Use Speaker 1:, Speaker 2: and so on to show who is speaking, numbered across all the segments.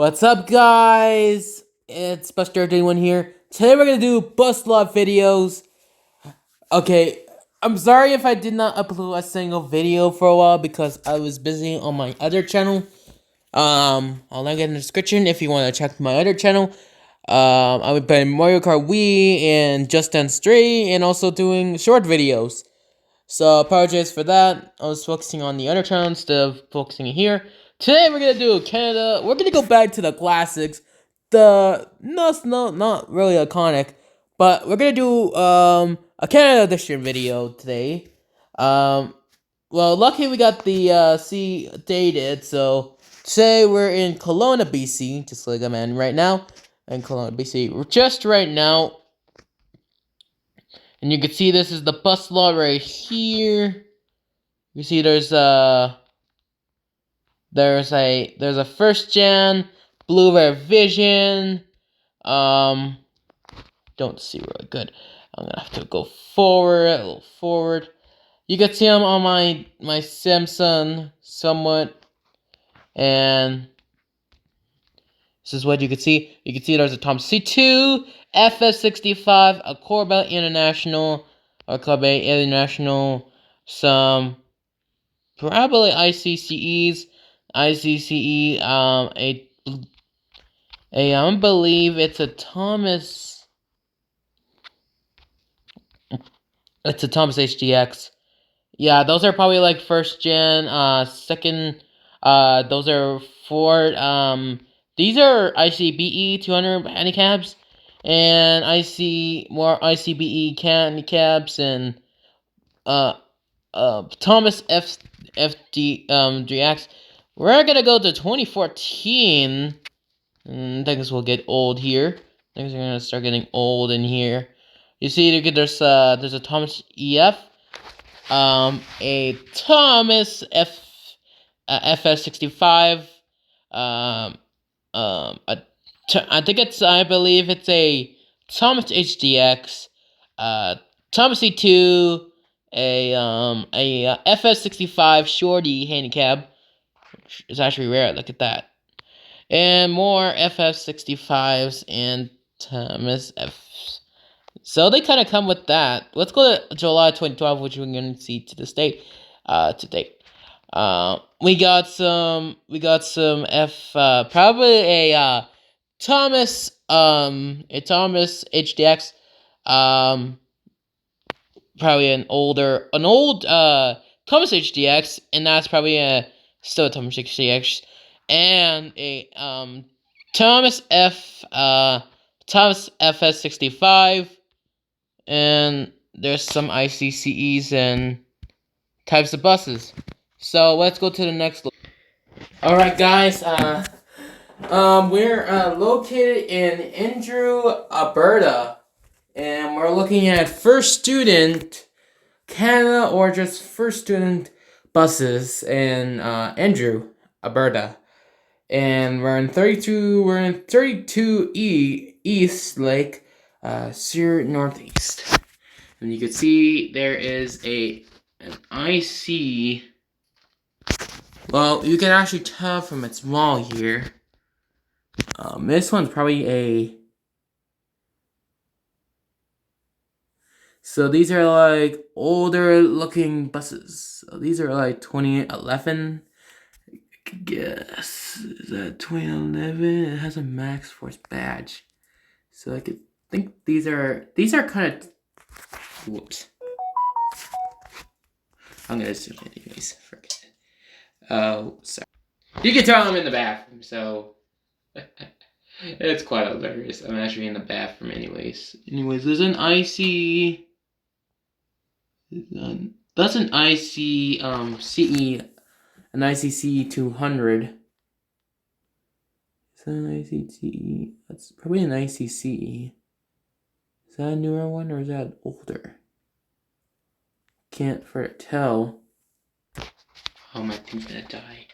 Speaker 1: What's up, guys? It's Buster31 here. Today we're gonna do bus lot videos. Okay, I'm sorry if I did not upload a single video for a while because I was busy on my other channel. I'll link it in the description if you want to check my other channel. I would play Mario Kart Wii and Just Dance 3 and also doing short videos. So apologies for that. I was focusing on the other channel instead of focusing here. Today we're gonna do Canada. We're gonna go back to the classics. Not really iconic, but we're gonna do a Canada edition video today. Well, lucky we got the C dated. So today we're in Kelowna, BC, just like I'm in right now. In Kelowna, BC, just right now. And you can see this is the bus lot right here. You see there's a first gen blue rare vision. Don't see really good. I'm gonna have to go forward, a little forward. You can see them on my Samsung somewhat, and this is what you can see. You can see there's a Thomas C2, FS65, a Corvette International, a Corvette International, some probably ICCE, I believe it's a Thomas. It's a Thomas HDX. Yeah, those are probably like first gen. Second, those are Ford. These are ICBE 200 handicaps, and I see more ICBE handicaps and Thomas FD GX. We're gonna go to 2014. Things will get old here. Things are gonna start getting old in here. You see, there's a Thomas EF, a Thomas FS65, I believe it's a Thomas HDX, Thomas C2, a FS65 Shorty handicap, which is actually rare. Look at that. And more FF65s and Thomas F. So they kind of come with that. Let's go to July 2012, which we're going to see to this date. To date. We got some probably a Thomas HDX, probably an old Thomas HDX, and that's probably still a Thomas HDX, and a Thomas FS65, and there's some ICCEs and types of buses. So let's go to the next. All right, guys. We're located in Andrew, Alberta, and we're looking at first student Canada or just first student buses in Andrew, Alberta. And we're in 32 East Lake, Sur Northeast. And you can see there is an IC. Well, you can actually tell from its wall here. This one's probably a. So these are like older looking buses. So these are like 2011. I guess is that 2011? It has a Max Force badge. So I could think these are kind of. Whoops. I'm gonna assume it anyways. Forget it. Oh, sorry. You can tell I'm in the bathroom, so it's quite hilarious. I'm actually in the bathroom anyways. Anyways, there's an IC. That's an IC CE, an ICC 200. Is that an ICCE? That's probably an ICCE. Is that a newer one or is that older? Can't for tell. Oh, my thing's gonna die.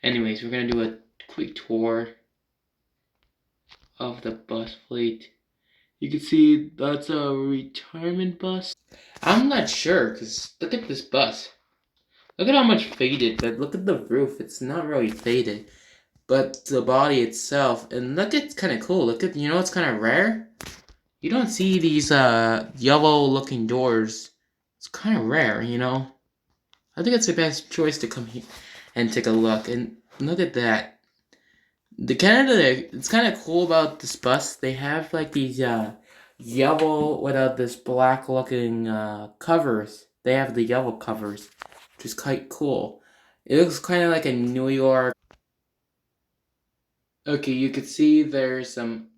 Speaker 1: Anyways, we're gonna do a quick tour of the bus fleet. You can see that's a retirement bus. I'm not sure, because look at this bus. Look at how much faded, but look at the roof. It's not really faded. but the body itself. And look, it's kind of cool. Look at, it's kind of rare. You don't see these yellow looking doors. It's kind of rare, I think it's the best choice to come here and take a look. And look at that. The Canada, it's kind of cool about this bus. They have like these yellow without this black looking covers. They have the yellow covers, which is quite cool. It looks kind of like a New York. Okay, you can see there's some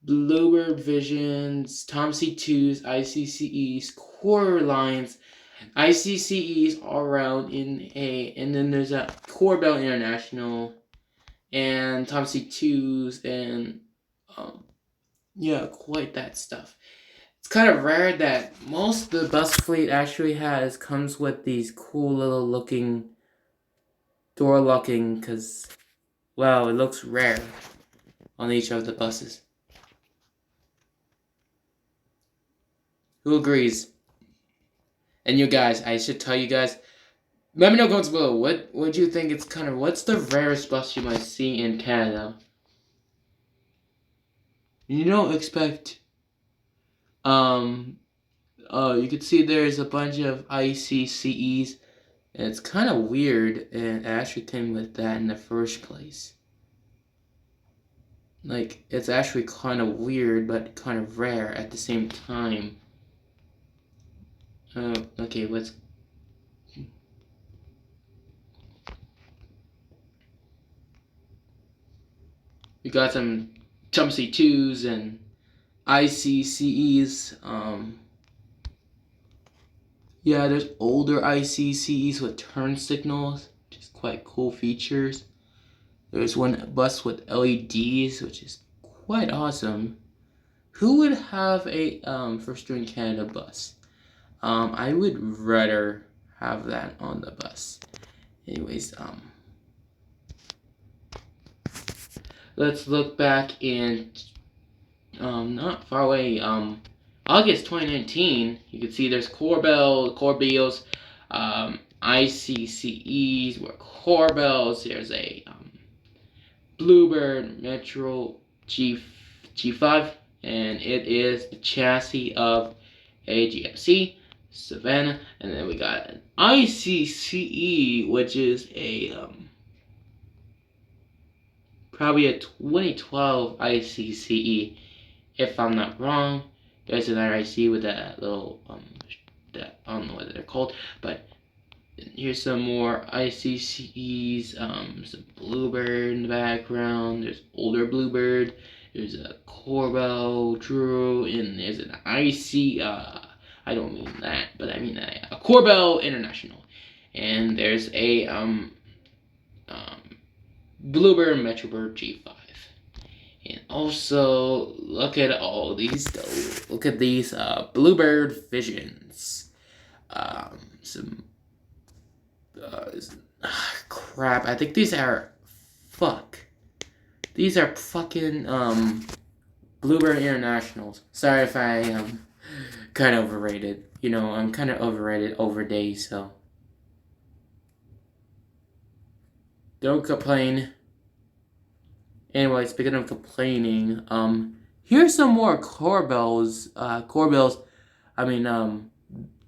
Speaker 1: Bluebird Visions, Tom C2s, ICCEs, Core Lines, ICCEs all around and then there's a Corbell International and Tom C2s and yeah, quite that stuff. It's kind of rare that most of the bus fleet actually comes with these cool little looking door locking because, well, it looks rare on each of the buses. Who agrees? And you guys, I should tell you guys, let me know in the comments below, what do you think what's the rarest bus you might see in Canada? You don't expect, you can see there's a bunch of ICCEs, and it's kind of weird, and it actually came with that in the first place. Like, it's actually kind of weird, but kind of rare at the same time. Okay, let's... We got some Chumsy 2s and ICCEs. Yeah, there's older ICCEs with turn signals, which is quite cool features. There's one bus with LEDs, which is quite awesome. Who would have a First Doing Canada bus? I would rather have that on the bus. Anyways, let's look back in not far away, August 2019. You can see there's Corbells, ICCEs, where Corbells. There's a Bluebird Metro G5, and it is the chassis of a GMC Savannah. And then we got an ICCE, which is a probably a 2012 ICCE, if I'm not wrong. There's another IC with that little that I don't know what they're called, but here's some more ICCEs, some Bluebird in the background. There's older Bluebird. There's a Corbell Drew, and there's an IC. I don't mean that, but I mean a Corbell International. And there's a Bluebird Metrobird G5. And also look at all these. Look at these Bluebird Visions. Some crap. I think these are These are fucking Bluebird Internationals. Sorry if I am kind of overrated. I'm kind of overrated over days, so don't complain. Anyway, speaking of complaining, here's some more Corbells.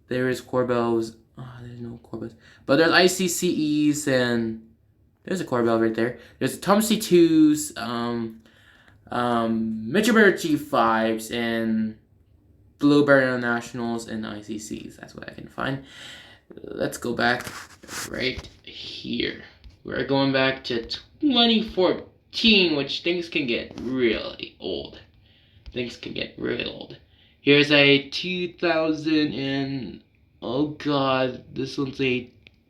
Speaker 1: There is Corbells. Oh, there's no Corbells. But there's ICCEs, and there's a Corbell right there. There's Tom C2s, Mitchellbird G5s, and Bluebird Internationals, and ICCs. That's what I can find. Let's go back right here. We're going back to 2014, which things can get really old. Here's a 2000 and oh god, this one's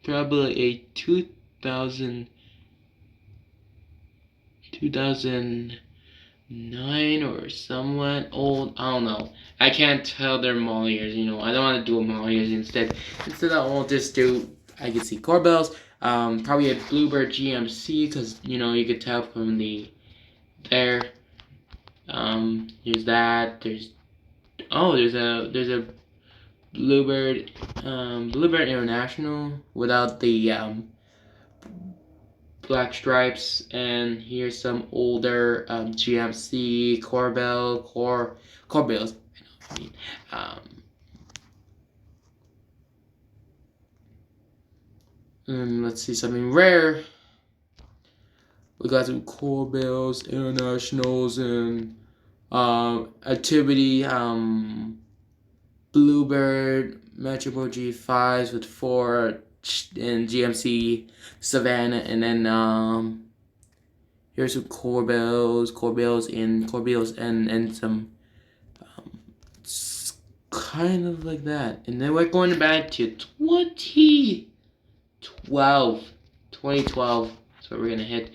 Speaker 1: probably a 2009 or somewhat old. I don't know. I can't tell their model years. I don't want to do a model years instead. I'll just do. I can see Corbells. Probably a Bluebird GMC because you could tell from there. Here's that. There's a Bluebird International without the black stripes, and here's some older GMC Corbels. I mean, and let's see something rare. We got some Corbels Internationals and Activity Bluebird Metro G5s with 4 and GMC Savannah, and then here's some Corbels and some kind of like that. And then we're going back to 2012. That's what we're gonna hit.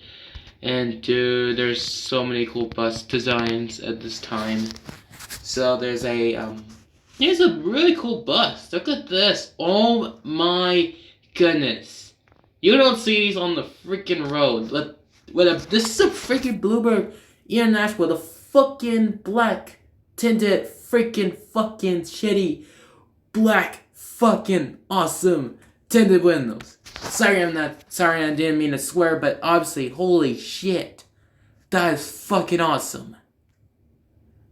Speaker 1: And dude, there's so many cool bus designs at this time. So there's a really cool bus. Look at this. Oh my goodness. You don't see these on the freaking road. This is a freaking Bluebird International with a fucking black tinted freaking fucking shitty black fucking awesome tinted windows. Sorry I didn't mean to swear, but obviously, holy shit. That is fucking awesome.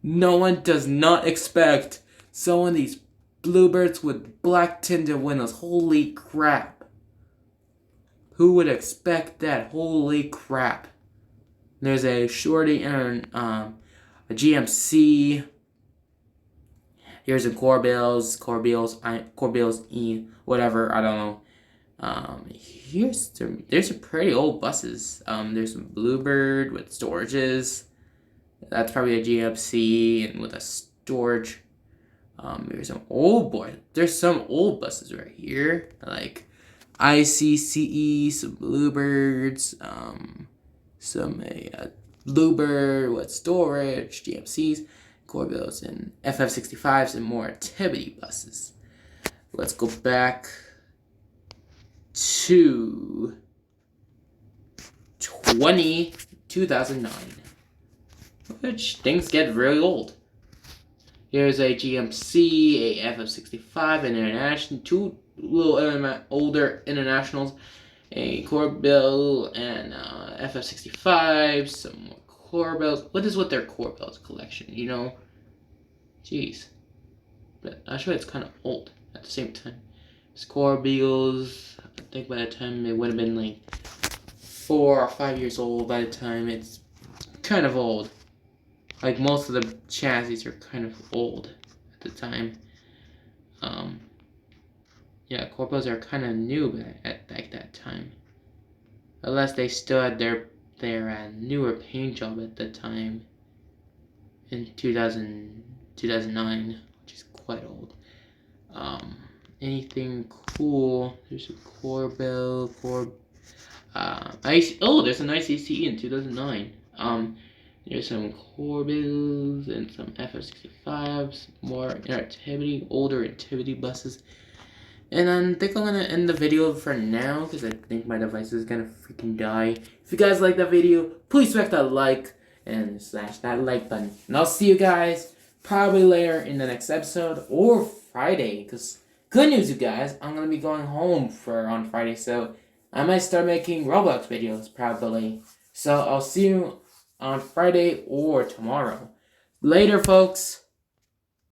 Speaker 1: No one does not expect some of these Bluebirds with black tinted windows. Holy crap. Who would expect that? Holy crap. There's a Shorty and a GMC. Here's a Corbels E, whatever, I don't know. There's some pretty old buses. There's some Bluebird with storages. That's probably a GMC and with a storage. There's some old buses right here, like ICCE, some Bluebirds, some Bluebird with storage, GMCs, Corbels, and FF65s, and more activity buses. Let's go back to 2009, which things get really old. Here's a GMC, a FF65, an international, 2 little older internationals, a Corbel, and FF65, some more Corbels. What is with their Corbels collection, you know? Jeez. But actually it's kind of old at the same time. It's Corbels, I think by the time it would have been like 4 or 5 years old. By the time it's kind of old. Like most of the chassis are kind of old at the time. Yeah, Corbels are kind of new at that time. Unless they still had their newer paint job at the time. In 2009, which is quite old. Anything cool? There's a Corbel, there's an ICCE in 2009. There's some Corbels and some FF65s, more older activity buses. And I think I'm gonna end the video for now, because I think my device is gonna freaking die. If you guys like that video, please smack that like and slash that like button. And I'll see you guys probably later in the next episode or Friday, because good news, you guys, I'm gonna be going home on Friday, so I might start making Roblox videos probably. So I'll see you on Friday or tomorrow. Later, folks.